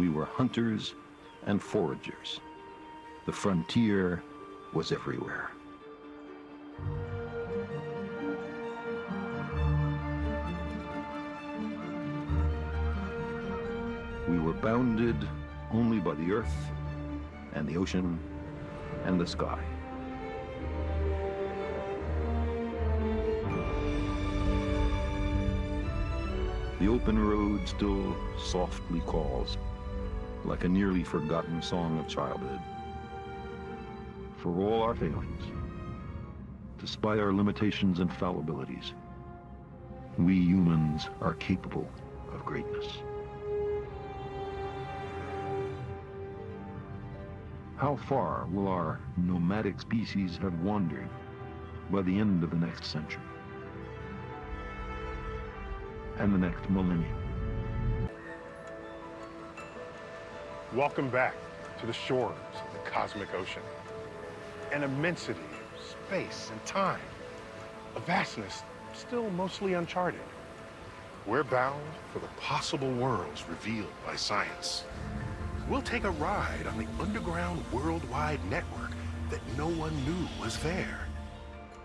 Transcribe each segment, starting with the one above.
We were hunters and foragers. The frontier was everywhere. We were bounded only by the earth and the ocean and the sky. The open road still softly calls, like a nearly forgotten song of childhood. For all our failings, despite our limitations and fallibilities, we humans are capable of greatness. How far will our nomadic species have wandered by the end of the next century and the next millennium? Welcome back to the shores of the cosmic ocean. An immensity of space and time, a vastness still mostly uncharted. We're bound for the possible worlds revealed by science. We'll take a ride on the underground worldwide network that no one knew was there.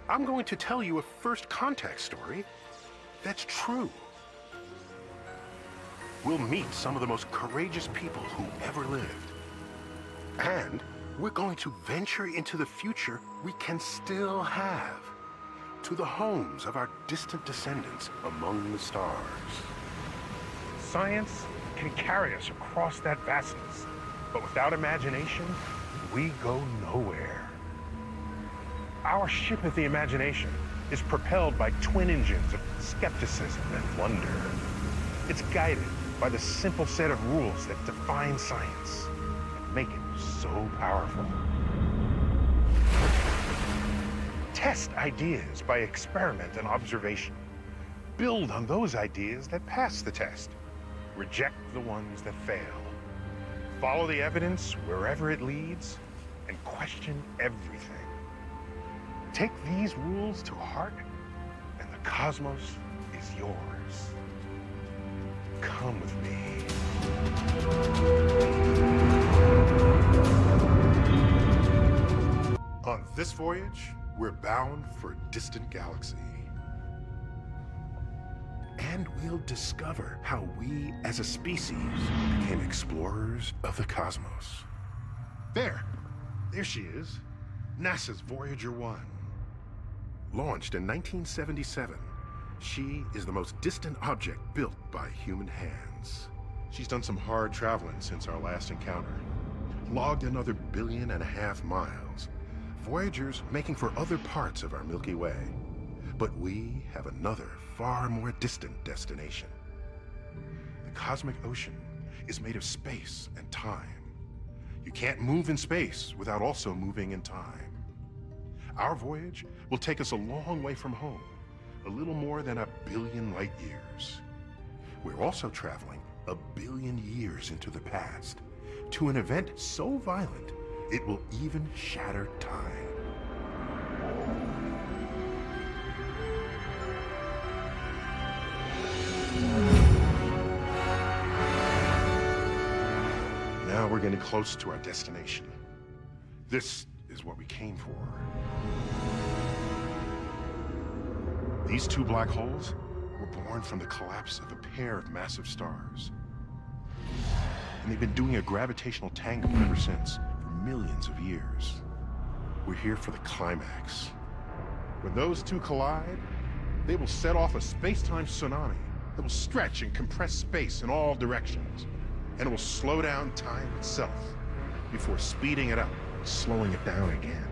I'm going to tell you a first contact story that's true. We'll meet some of the most courageous people who ever lived. And we're going to venture into the future we can still have, to the homes of our distant descendants among the stars. Science can carry us across that vastness, but without imagination, we go nowhere. Our ship of the imagination is propelled by twin engines of skepticism and wonder. It's guided by the simple set of rules that define science and make it so powerful. Test ideas by experiment and observation. Build on those ideas that pass the test. Reject the ones that fail. Follow the evidence wherever it leads and question everything. Take these rules to heart and the cosmos is yours. Come with me. On this voyage, we're bound for a distant galaxy. And we'll discover how we, as a species, became explorers of the cosmos. There she is, NASA's Voyager 1. Launched in 1977, she is the most distant object built by human hands. She's done some hard traveling since our last encounter. Logged another 1.5 billion miles. Voyager's making for other parts of our Milky Way. But we have another, far more distant destination. The cosmic ocean is made of space and time. You can't move in space without also moving in time. Our voyage will take us a long way from home, a little more than 1 billion light years. We're also traveling 1 billion years into the past, to an event so violent, it will even shatter time. Now we're getting close to our destination. This is what we came for. These two black holes were born from the collapse of a pair of massive stars. And they've been doing a gravitational tango ever since, for millions of years. We're here for the climax. When those two collide, they will set off a space-time tsunami that will stretch and compress space in all directions. And it will slow down time itself before speeding it up and slowing it down again.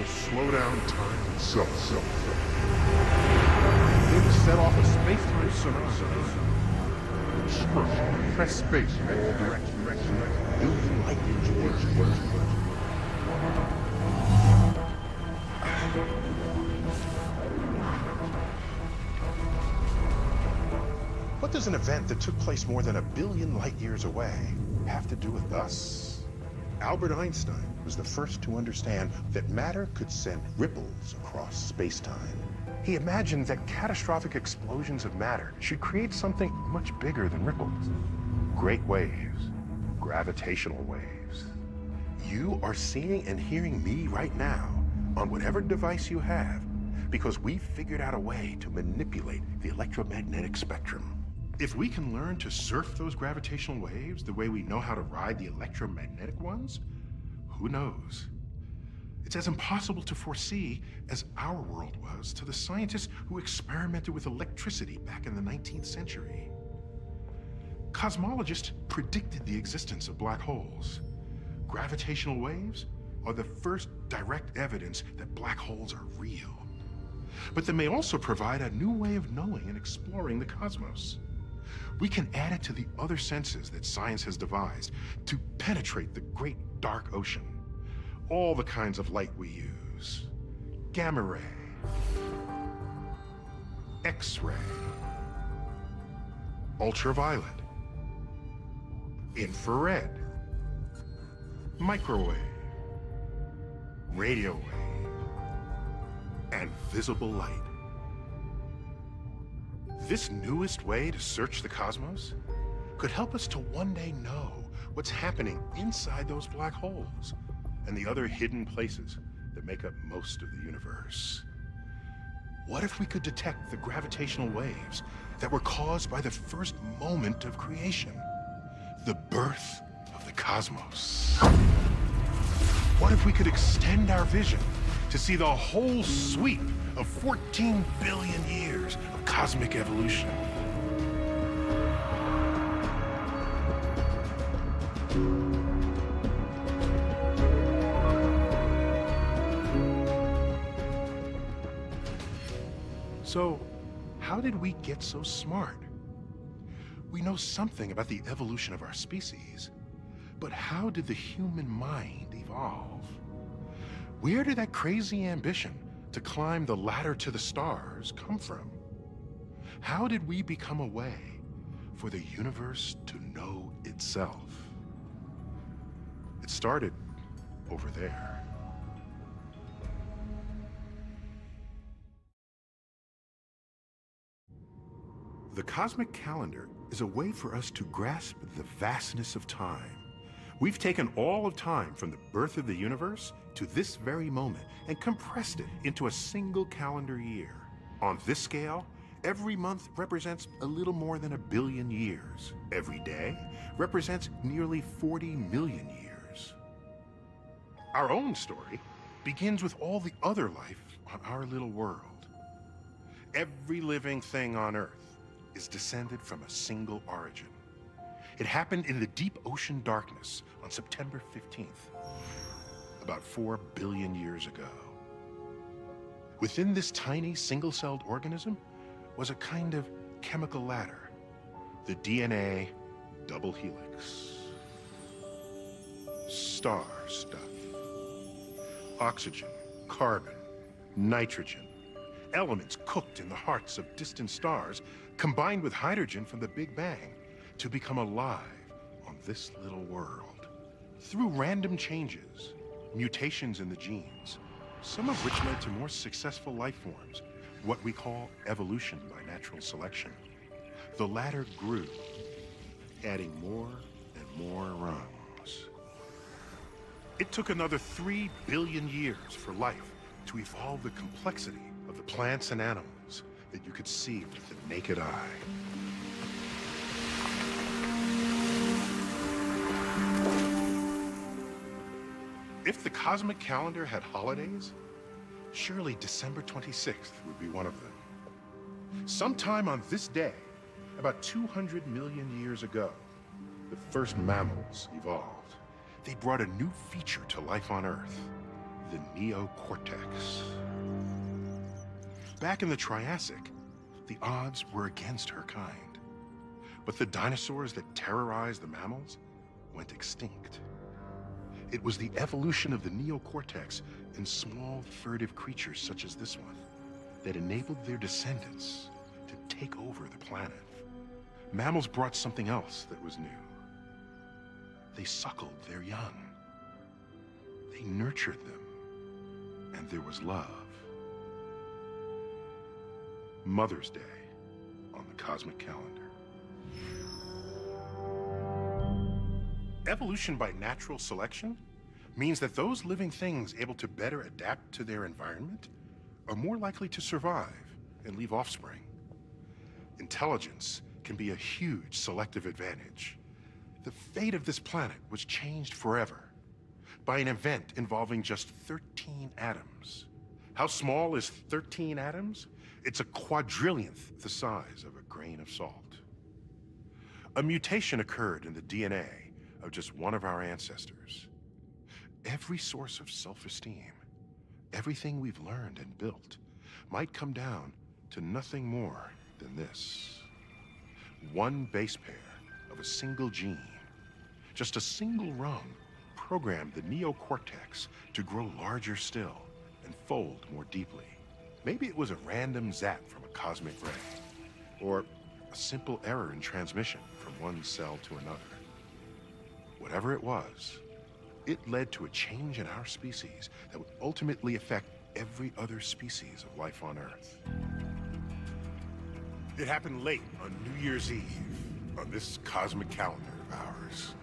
Slow down time itself. It will set off a space-time tsunami Press space in all directions. Billion light years away. What does an event that took place more than 1 billion light years away have to do with us? Albert Einstein was the first to understand that matter could send ripples across space-time. He imagined that catastrophic explosions of matter should create something much bigger than ripples. Great waves, gravitational waves. You are seeing and hearing me right now on whatever device you have because we figured out a way to manipulate the electromagnetic spectrum. If we can learn to surf those gravitational waves the way we know how to ride the electromagnetic ones, who knows? It's as impossible to foresee as our world was to the scientists who experimented with electricity back in the 19th century. Cosmologists predicted the existence of black holes. Gravitational waves are the first direct evidence that black holes are real. But they may also provide a new way of knowing and exploring the cosmos. We can add it to the other senses that science has devised to penetrate the great dark ocean. All the kinds of light we use. Gamma ray, X-ray, ultraviolet, infrared, microwave, radio wave, and visible light. This newest way to search the cosmos could help us to one day know what's happening inside those black holes and the other hidden places that make up most of the universe. What if we could detect the gravitational waves that were caused by the first moment of creation, the birth of the cosmos? What if we could extend our vision to see the whole sweep of 14 billion years of cosmic evolution? So, how did we get so smart? We know something about the evolution of our species, but how did the human mind evolve? Where did that crazy ambition to climb the ladder to the stars come from? How did we become a way for the universe to know itself? It started over there. The cosmic calendar is a way for us to grasp the vastness of time. We've taken all of time from the birth of the universe to this very moment and compressed it into a single calendar year. On this scale, every month represents a little more than 1 billion years. Every day represents nearly 40 million years. Our own story begins with all the other life on our little world. Every living thing on Earth is descended from a single origin. It happened in the deep ocean darkness on September 15th, about 4 billion years ago. Within this tiny single-celled organism was a kind of chemical ladder, the DNA double helix. Star stuff. Oxygen, carbon, nitrogen, elements cooked in the hearts of distant stars combined with hydrogen from the Big Bang to become alive on this little world. Through random changes, mutations in the genes, some of which led to more successful life forms, what we call evolution by natural selection. The ladder grew, adding more and more rungs. It took another 3 billion years for life to evolve the complexity of the plants and animals that you could see with the naked eye. If the cosmic calendar had holidays, surely December 26th would be one of them. Sometime on this day, about 200 million years ago, the first mammals evolved. They brought a new feature to life on Earth, the neocortex. Back in the Triassic, the odds were against her kind. But the dinosaurs that terrorized the mammals went extinct. It was the evolution of the neocortex in small, furtive creatures such as this one that enabled their descendants to take over the planet. Mammals brought something else that was new. They suckled their young. They nurtured them, and there was love. Mother's Day on the cosmic calendar. Evolution by natural selection means that those living things able to better adapt to their environment are more likely to survive and leave offspring. Intelligence can be a huge selective advantage. The fate of this planet was changed forever by an event involving just 13 atoms. How small is 13 atoms? It's a quadrillionth the size of a grain of salt. A mutation occurred in the DNA of just one of our ancestors. Every source of self-esteem, everything we've learned and built, might come down to nothing more than this. One base pair of a single gene, just a single rung, programmed the neocortex to grow larger still and fold more deeply. Maybe it was a random zap from a cosmic ray, or a simple error in transmission from one cell to another. Whatever it was, it led to a change in our species that would ultimately affect every other species of life on Earth. It happened late on New Year's Eve, on this cosmic calendar of ours.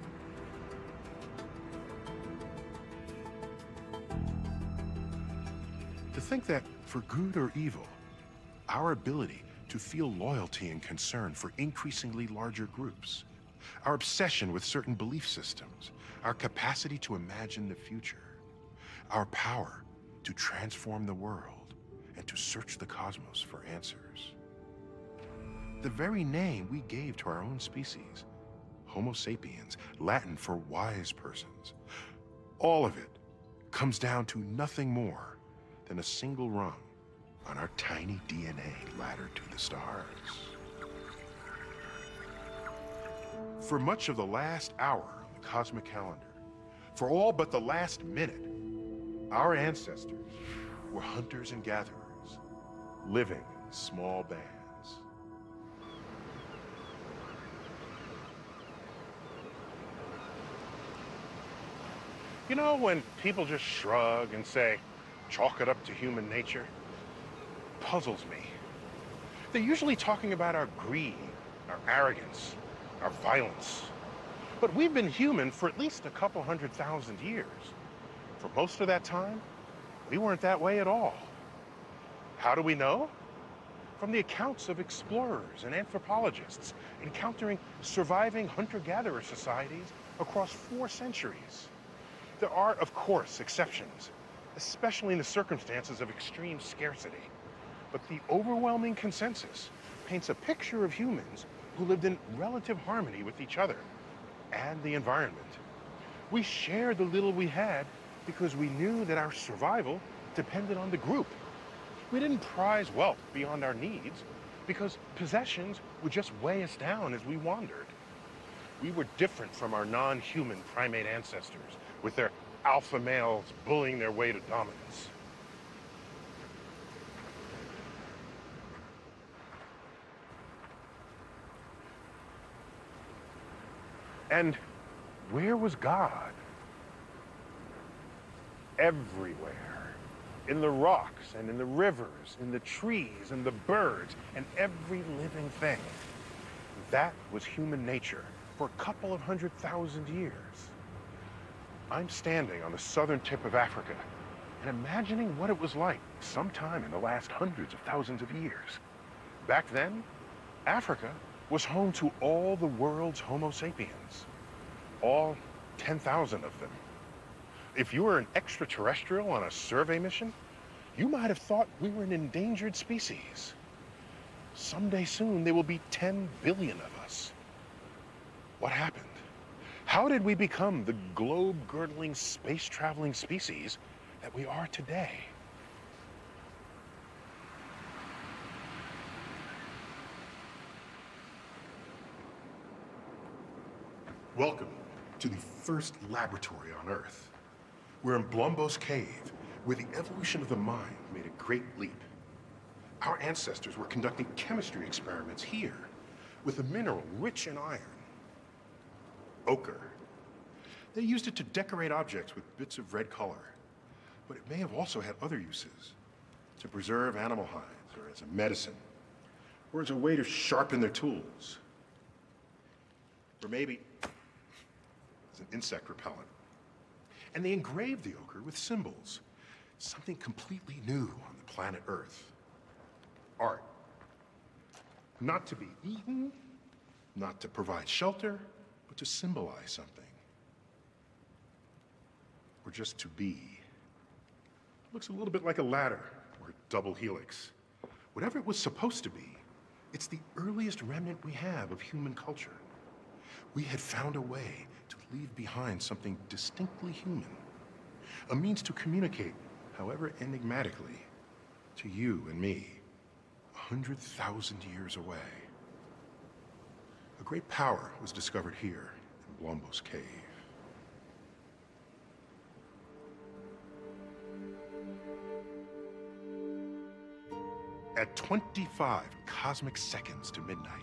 To think that, for good or evil, our ability to feel loyalty and concern for increasingly larger groups, our obsession with certain belief systems, our capacity to imagine the future, our power to transform the world and to search the cosmos for answers. The very name we gave to our own species, Homo sapiens, Latin for wise persons, all of it comes down to nothing more than a single rung on our tiny DNA ladder to the stars. For much of the last hour on the cosmic calendar, for all but the last minute, our ancestors were hunters and gatherers, living in small bands. You know, when people just shrug and say, chalk it up to human nature, puzzles me. They're usually talking about our greed, our arrogance, our violence. But we've been human for at least a couple 100,000 years. For most of that time, we weren't that way at all. How do we know? From the accounts of explorers and anthropologists encountering surviving hunter-gatherer societies across 4 centuries. There are, of course, exceptions, especially in the circumstances of extreme scarcity. But the overwhelming consensus paints a picture of humans who lived in relative harmony with each other and the environment. We shared the little we had because we knew that our survival depended on the group. We didn't prize wealth beyond our needs because possessions would just weigh us down as we wandered. We were different from our non-human primate ancestors, with their alpha males bullying their way to dominance. And where was God? Everywhere. In the rocks and in the rivers, in the trees and the birds and every living thing. That was human nature for a couple of 100,000 years. I'm standing on the southern tip of Africa and imagining what it was like sometime in the last hundreds of thousands of years. Back then, Africa was home to all the world's Homo sapiens, all 10,000 of them. If you were an extraterrestrial on a survey mission, you might have thought we were an endangered species. Someday soon, there will be 10 billion of us. What happened? How did we become the globe-girdling, space-traveling species that we are today? Welcome to the first laboratory on Earth. We're in Blombos Cave, where the evolution of the mind made a great leap. Our ancestors were conducting chemistry experiments here with a mineral rich in iron, ochre. They used it to decorate objects with bits of red color, but it may have also had other uses, to preserve animal hides, or as a medicine, or as a way to sharpen their tools, or maybe as an insect repellent. And they engraved the ochre with symbols, something completely new on the planet Earth. Art. Not to be eaten, not to provide shelter, but to symbolize something. Or just to be. Looks a little bit like a ladder or a double helix. Whatever it was supposed to be, it's the earliest remnant we have of human culture. We had found a way to leave behind something distinctly human, a means to communicate, however enigmatically, to you and me, 100,000 years away. A great power was discovered here in Blombos Cave. At 25 cosmic seconds to midnight,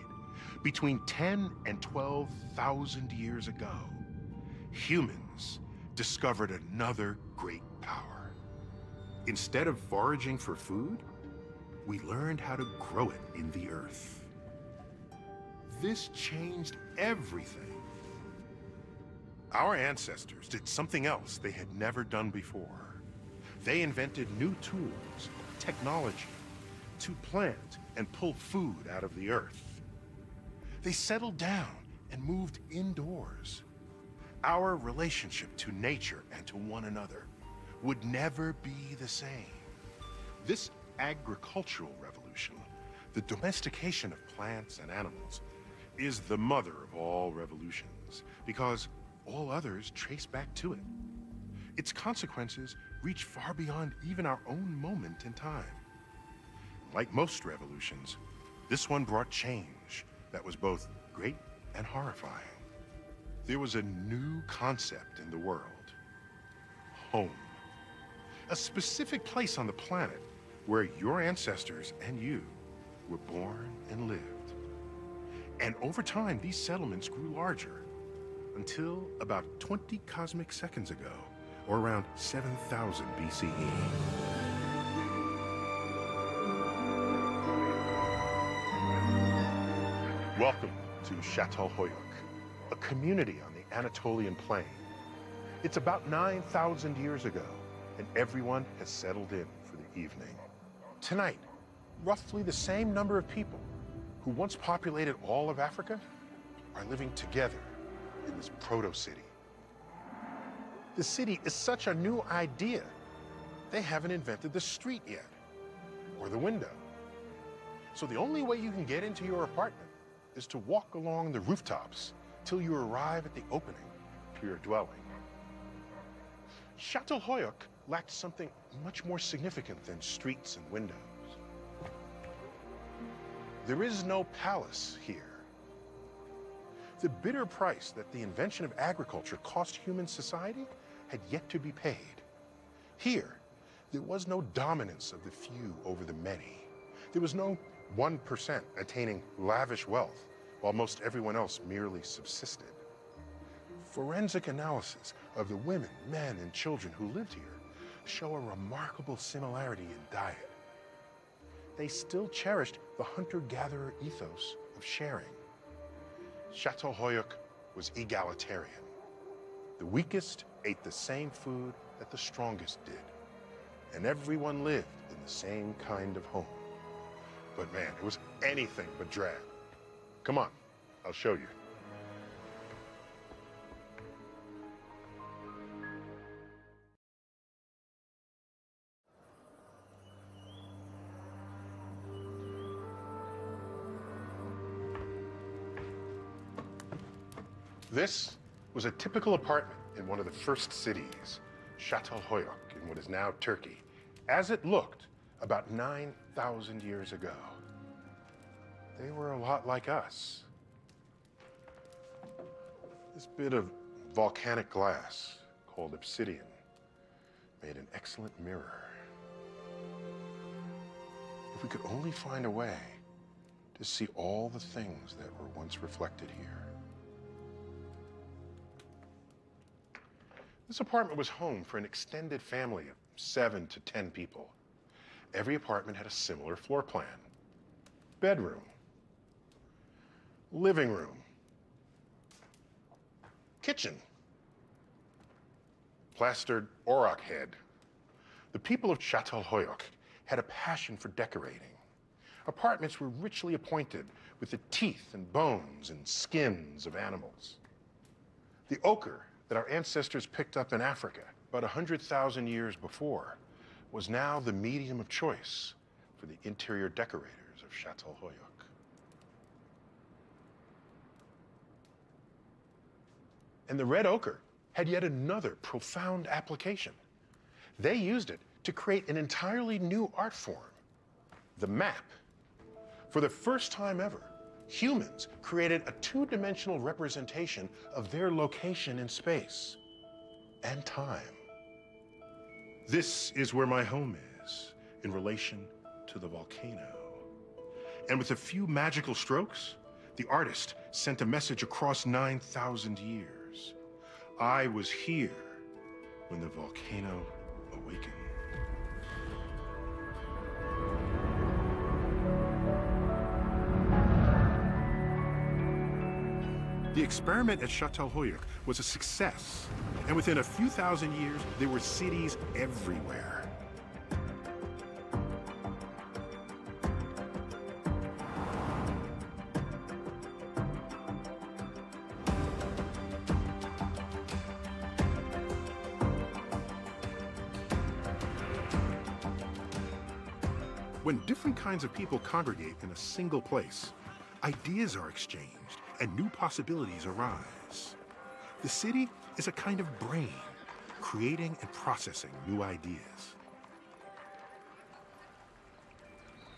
between 10 and 12,000 years ago, humans discovered another great power. Instead of foraging for food, we learned how to grow it in the earth. This changed everything. Our ancestors did something else they had never done before. They invented new tools, technology, to plant and pull food out of the earth. They settled down and moved indoors. Our relationship to nature and to one another would never be the same. This agricultural revolution, the domestication of plants and animals, is the mother of all revolutions, because all others trace back to it. Its consequences reach far beyond even our own moment in time. Like most revolutions, this one brought change that was both great and horrifying. There was a new concept in the world: home. A specific place on the planet where your ancestors and you were born and lived. And over time, these settlements grew larger, until about 20 cosmic seconds ago, or around 7,000 BCE. Welcome to Çatalhöyük, a community on the Anatolian plain. It's about 9,000 years ago, and everyone has settled in for the evening. Tonight, roughly the same number of people who once populated all of Africa are living together in this proto-city. The city is such a new idea, they haven't invented the street yet, or the window. So the only way you can get into your apartment is to walk along the rooftops till you arrive at the opening to your dwelling. Çatalhöyük lacked something much more significant than streets and windows. There is no palace here. The bitter price that the invention of agriculture cost human society had yet to be paid. Here, there was no dominance of the few over the many. There was no 1% attaining lavish wealth, while most everyone else merely subsisted. Forensic analysis of the women, men, and children who lived here show a remarkable similarity in diet. They still cherished the hunter-gatherer ethos of sharing. Çatalhöyük was egalitarian. The weakest ate the same food that the strongest did, and everyone lived in the same kind of home. But man, it was anything but drab. Come on, I'll show you. This was a typical apartment in one of the first cities, Çatalhöyük, in what is now Turkey, as it looked about 9,000 years ago. They were a lot like us. This bit of volcanic glass, called obsidian, made an excellent mirror. If we could only find a way to see all the things that were once reflected here. This apartment was home for an extended family of 7 to 10 people. Every apartment had a similar floor plan. Bedroom, living room, kitchen, plastered auroch head. The people of Çatalhöyük had a passion for decorating. Apartments were richly appointed with the teeth and bones and skins of animals. The ochre that our ancestors picked up in Africa about 100,000 years before was now the medium of choice for the interior decorators of Çatalhöyük. And the red ochre had yet another profound application. They used it to create an entirely new art form, the map. For the first time ever, humans created a two-dimensional representation of their location in space and time. This is where my home is in relation to the volcano. And with a few magical strokes, the artist sent a message across 9,000 years. I was here when the volcano awakened. The experiment at Çatalhöyük was a success, and within a few thousand years, there were cities everywhere. When different kinds of people congregate in a single place, ideas are exchanged and new possibilities arise. The city is a kind of brain, creating and processing new ideas.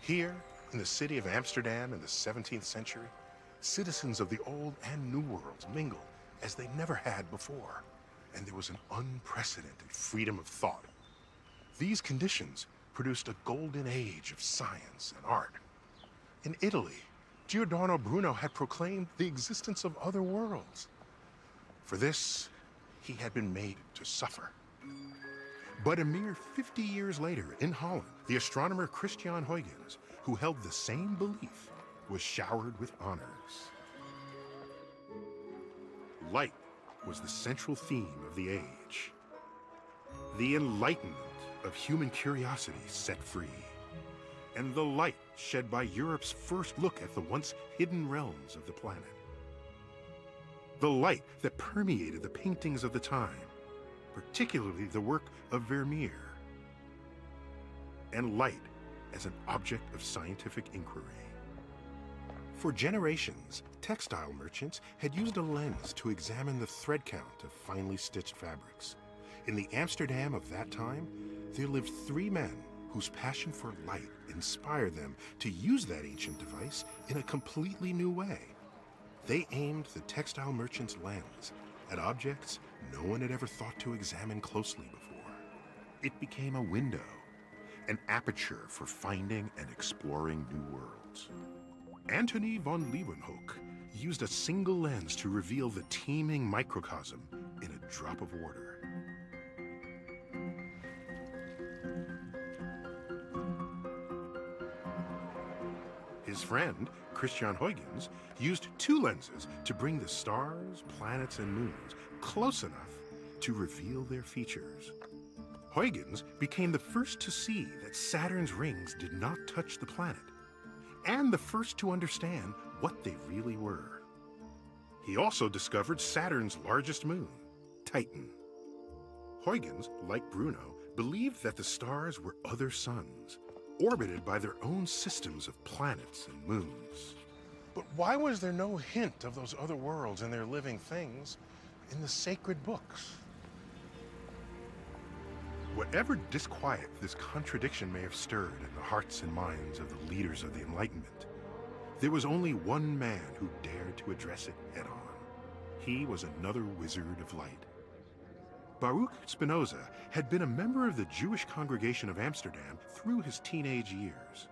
Here, in the city of Amsterdam in the 17th century, citizens of the old and new worlds mingled as they never had before, and there was an unprecedented freedom of thought. These conditions produced a golden age of science and art. In Italy, Giordano Bruno had proclaimed the existence of other worlds. For this, he had been made to suffer. But a mere 50 years later, in Holland, the astronomer Christian Huygens, who held the same belief, was showered with honors. Light was the central theme of the age. The enlightenment of human curiosity set free, and the light shed by Europe's first look at the once hidden realms of the planet. The light that permeated the paintings of the time, particularly the work of Vermeer. And light as an object of scientific inquiry. For generations, textile merchants had used a lens to examine the thread count of finely stitched fabrics. In the Amsterdam of that time, there lived 3 men whose passion for light inspired them to use that ancient device in a completely new way. They aimed the textile merchant's lens at objects no one had ever thought to examine closely before. It became a window, an aperture for finding and exploring new worlds. Antony von Leeuwenhoek used a single lens to reveal the teeming microcosm in a drop of water. His friend, Christian Huygens, used 2 lenses to bring the stars, planets, and moons close enough to reveal their features. Huygens became the first to see that Saturn's rings did not touch the planet, and the first to understand what they really were. He also discovered Saturn's largest moon, Titan. Huygens, like Bruno, believed that the stars were other suns, orbited by their own systems of planets and moons. But why was there no hint of those other worlds and their living things in the sacred books? Whatever disquiet this contradiction may have stirred in the hearts and minds of the leaders of the Enlightenment, there was only one man who dared to address it head-on. he was another wizard of light. Baruch Spinoza had been a member of the Jewish congregation of Amsterdam through his teenage years.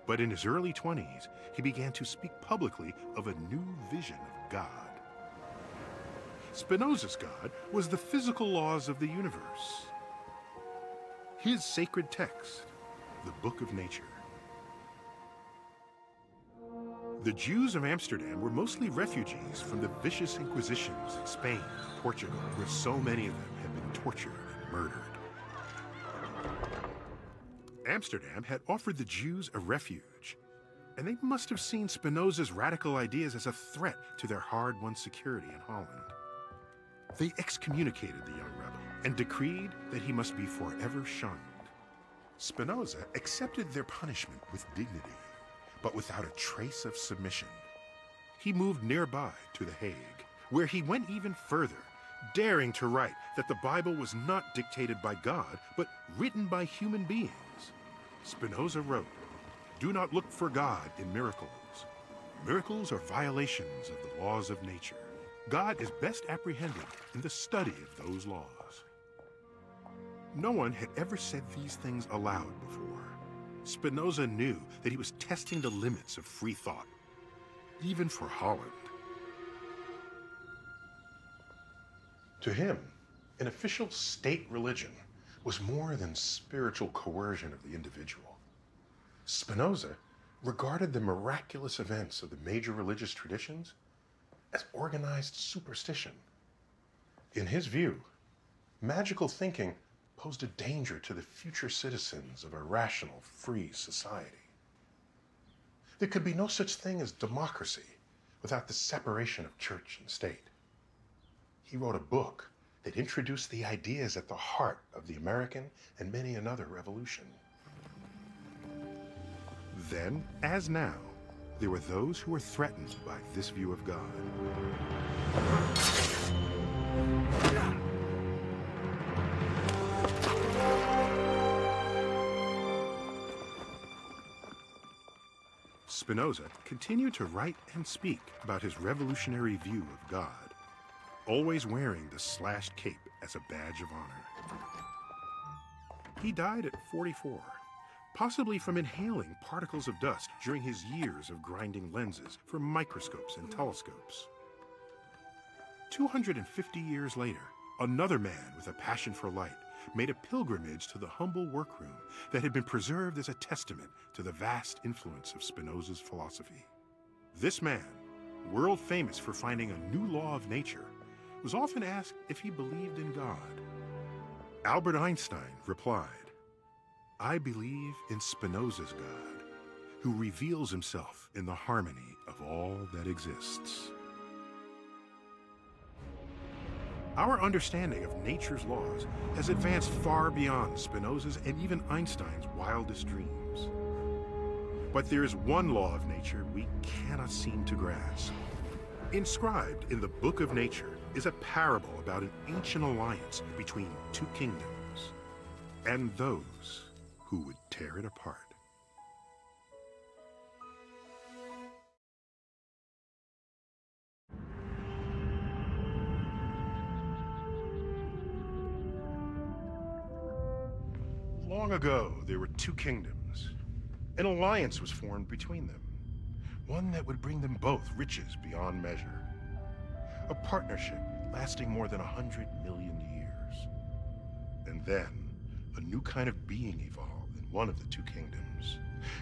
But in his early 20s, he began to speak publicly of a new vision of God. Spinoza's God was the physical laws of the universe. His sacred text, the Book of Nature. The Jews of Amsterdam were mostly refugees from the vicious inquisitions in Spain and Portugal, where so many of them had been tortured and murdered. Amsterdam had offered the Jews a refuge, and they must have seen Spinoza's radical ideas as a threat to their hard-won security in Holland. They excommunicated the young rebel and decreed that he must be forever shunned. Spinoza accepted their punishment with dignity, but without a trace of submission. He moved nearby to The Hague, where he went even further, daring to write that the Bible was not dictated by God, but written by human beings. Spinoza wrote, "Do not look for God in miracles. Miracles are violations of the laws of nature. God is best apprehended in the study of those laws." No one had ever said these things aloud before. Spinoza knew that he was testing the limits of free thought, even for Holland. To him, an official state religion was more than spiritual coercion of the individual. Spinoza regarded the miraculous events of the major religious traditions as organized superstition. In his view, magical thinking posed a danger to the future citizens of a rational, free society. There could be no such thing as democracy without the separation of church and state. He wrote a book that introduced the ideas at the heart of the American and many another revolution. Then, as now, there were those who were threatened by this view of God. Spinoza continued to write and speak about his revolutionary view of God, always wearing the slashed cape as a badge of honor. He died at 44, possibly from inhaling particles of dust during his years of grinding lenses for microscopes and telescopes. 250 years later, another man with a passion for light made a pilgrimage to the humble workroom that had been preserved as a testament to the vast influence of Spinoza's philosophy. This man, world famous for finding a new law of nature, was often asked if he believed in God. Albert Einstein replied, "I believe in Spinoza's God, who reveals himself in the harmony of all that exists." Our understanding of nature's laws has advanced far beyond Spinoza's and even Einstein's wildest dreams. But there is one law of nature we cannot seem to grasp. Inscribed in the Book of Nature is a parable about an ancient alliance between two kingdoms and those who would tear it apart. Long ago, there were two kingdoms. An alliance was formed between them, one that would bring them both riches beyond measure. A partnership lasting more than 100 million years. And then, a new kind of being evolved in one of the two kingdoms.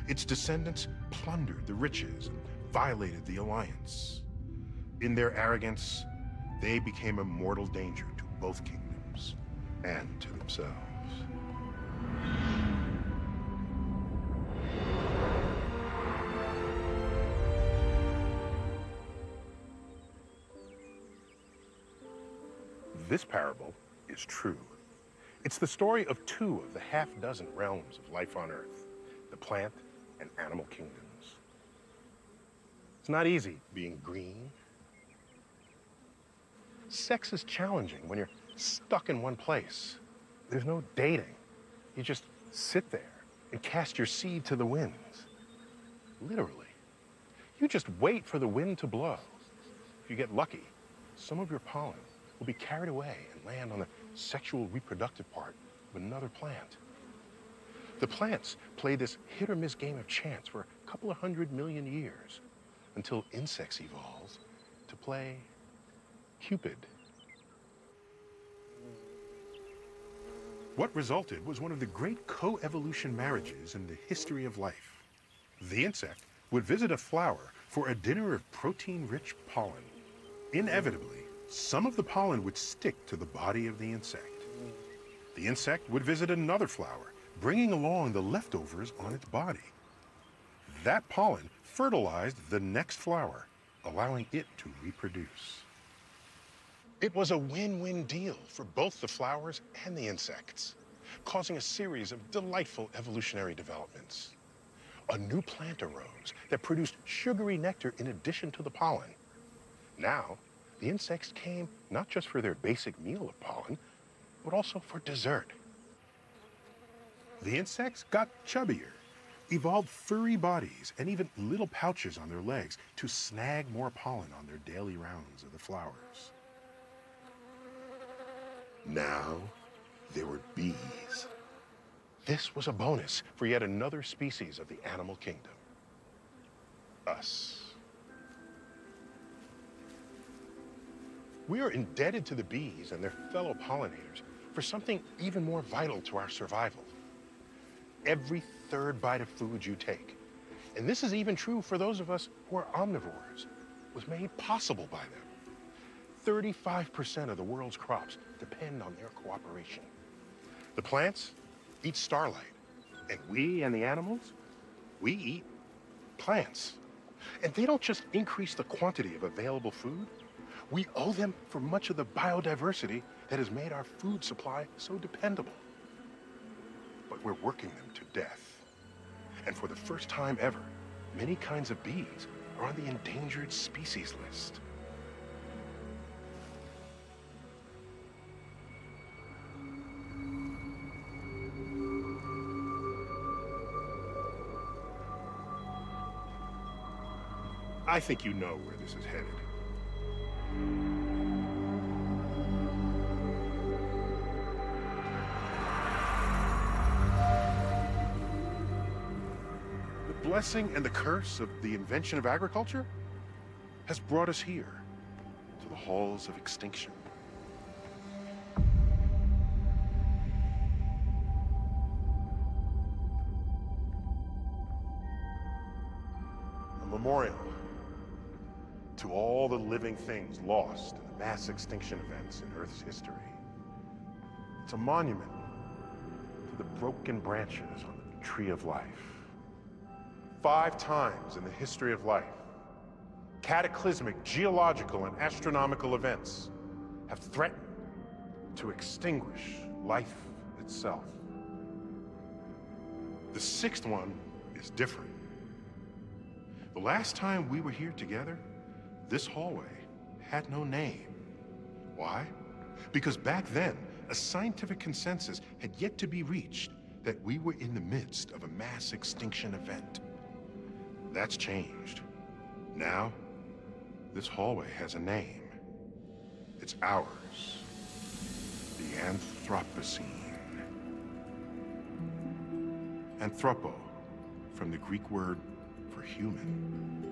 Its descendants plundered the riches and violated the alliance. In their arrogance, they became a mortal danger to both kingdoms and to themselves. This parable is true. It's the story of two of the half-dozen realms of life on Earth, the plant and animal kingdoms. It's not easy being green. Sex is challenging when you're stuck in one place. There's no dating. You just sit there and cast your seed to the winds. Literally. You just wait for the wind to blow. If you get lucky, some of your pollen will be carried away and land on the sexual reproductive part of another plant. The plants play this hit or miss game of chance for a couple of 100 million years until insects evolve to play Cupid. What resulted was one of the great co-evolution marriages in the history of life. The insect would visit a flower for a dinner of protein-rich pollen. Inevitably, some of the pollen would stick to the body of the insect. The insect would visit another flower, bringing along the leftovers on its body. That pollen fertilized the next flower, allowing it to reproduce. It was a win-win deal for both the flowers and the insects, causing a series of delightful evolutionary developments. A new plant arose that produced sugary nectar in addition to the pollen. Now, the insects came not just for their basic meal of pollen, but also for dessert. The insects got chubbier, evolved furry bodies, and even little pouches on their legs to snag more pollen on their daily rounds of the flowers. Now, there were bees. This was a bonus for yet another species of the animal kingdom. Us. We are indebted to the bees and their fellow pollinators for something even more vital to our survival. Every third bite of food you take, and this is even true for those of us who are omnivores, was made possible by them. 35% of the world's crops depend on their cooperation. The plants eat starlight, and we and the animals, we eat plants. And they don't just increase the quantity of available food, we owe them for much of the biodiversity that has made our food supply so dependable. But we're working them to death. And for the first time ever, many kinds of bees are on the endangered species list. I think you know where this is headed. The blessing and the curse of the invention of agriculture has brought us here, to the halls of extinction. A memorial to all the living things lost in the mass extinction events in Earth's history. It's a monument to the broken branches on the tree of life. 5 times in the history of life, cataclysmic geological and astronomical events have threatened to extinguish life itself. The 6th one is different. The last time we were here together, this hallway had no name. Why? Because back then, a scientific consensus had yet to be reached that we were in the midst of a mass extinction event. That's changed. Now, this hallway has a name. It's ours. The Anthropocene. Anthropo, from the Greek word for human.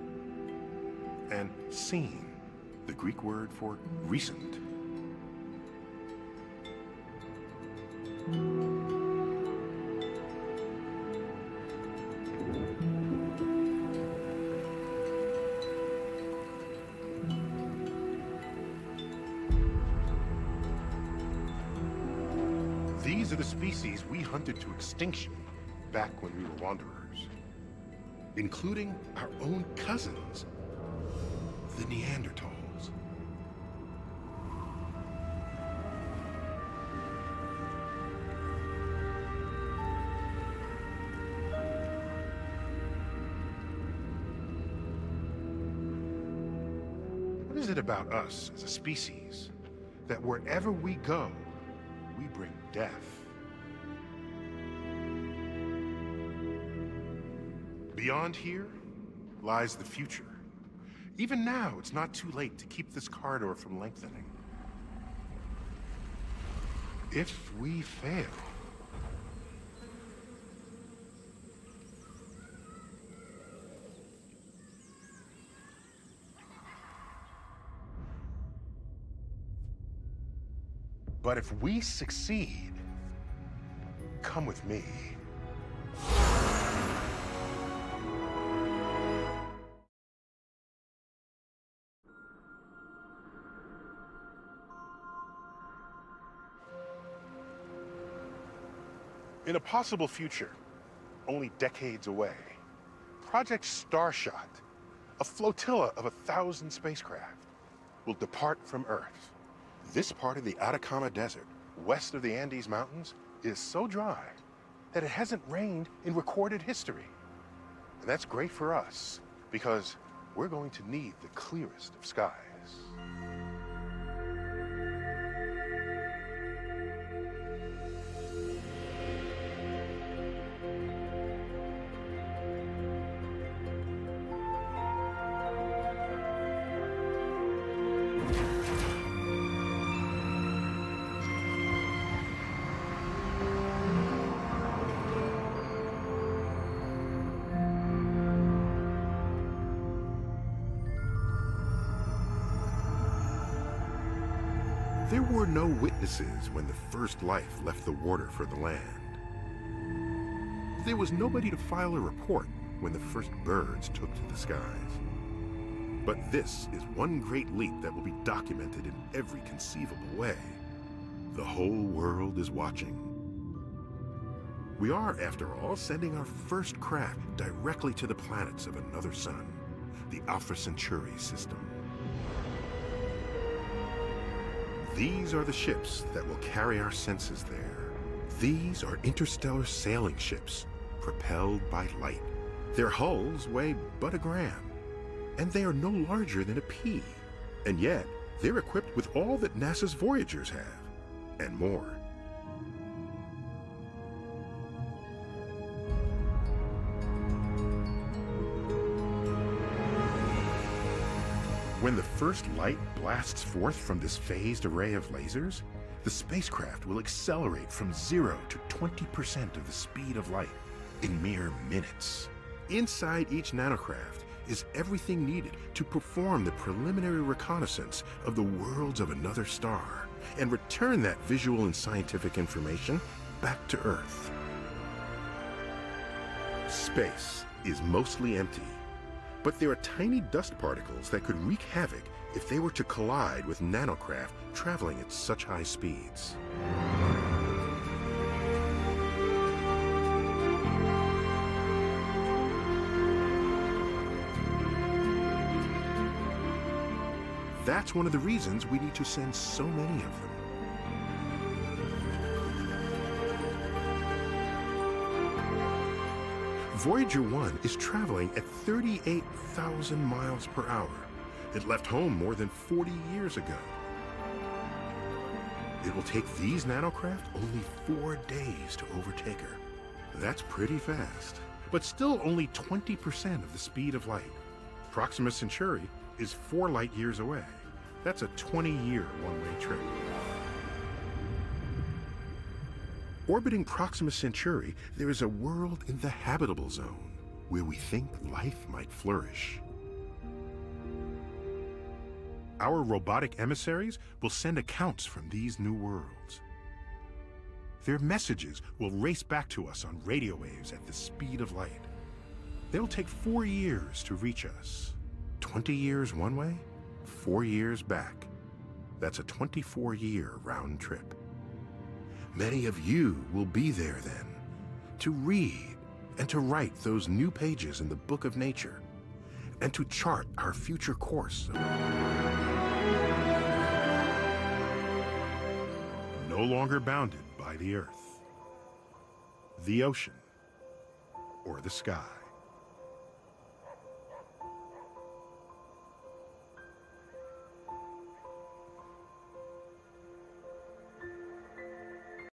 And scene, the Greek word for recent. These are the species we hunted to extinction back when we were wanderers, including our own cousins, the Neanderthals. What is it about us as a species that wherever we go, we bring death? Beyond here lies the future. Even now, it's not too late to keep this corridor from lengthening. If we fail... But if we succeed, come with me. In a possible future, only decades away, Project Starshot, a flotilla of 1,000 spacecraft, will depart from Earth. This part of the Atacama Desert, west of the Andes Mountains, is so dry that it hasn't rained in recorded history. And that's great for us, because we're going to need the clearest of skies. There were no witnesses when the first life left the water for the land. There was nobody to file a report when the first birds took to the skies. But this is one great leap that will be documented in every conceivable way. The whole world is watching. We are, after all, sending our first craft directly to the planets of another sun, the Alpha Centauri system. These are the ships that will carry our senses there. These are interstellar sailing ships, propelled by light. Their hulls weigh but a gram, and they are no larger than a pea. And yet, they're equipped with all that NASA's Voyagers have, and more. When the first light blasts forth from this phased array of lasers, the spacecraft will accelerate from 0 to 20% of the speed of light in mere minutes. Inside each nanocraft is everything needed to perform the preliminary reconnaissance of the worlds of another star and return that visual and scientific information back to Earth. Space is mostly empty. But there are tiny dust particles that could wreak havoc if they were to collide with nanocraft traveling at such high speeds. That's one of the reasons we need to send so many of them. Voyager 1 is traveling at 38,000 miles per hour. It left home more than 40 years ago. It will take these nanocraft only 4 days to overtake her. That's pretty fast, but still only 20% of the speed of light. Proxima Centauri is 4 light years away. That's a 20-year one-way trip. Orbiting Proxima Centauri, there is a world in the habitable zone where we think life might flourish. Our robotic emissaries will send accounts from these new worlds. Their messages will race back to us on radio waves at the speed of light. They'll take 4 years to reach us. 20 years one way, 4 years back. That's a 24-year round trip. Many of you will be there then, to read and to write those new pages in the book of nature, and to chart our future course. No longer bounded by the earth, the ocean, or the sky.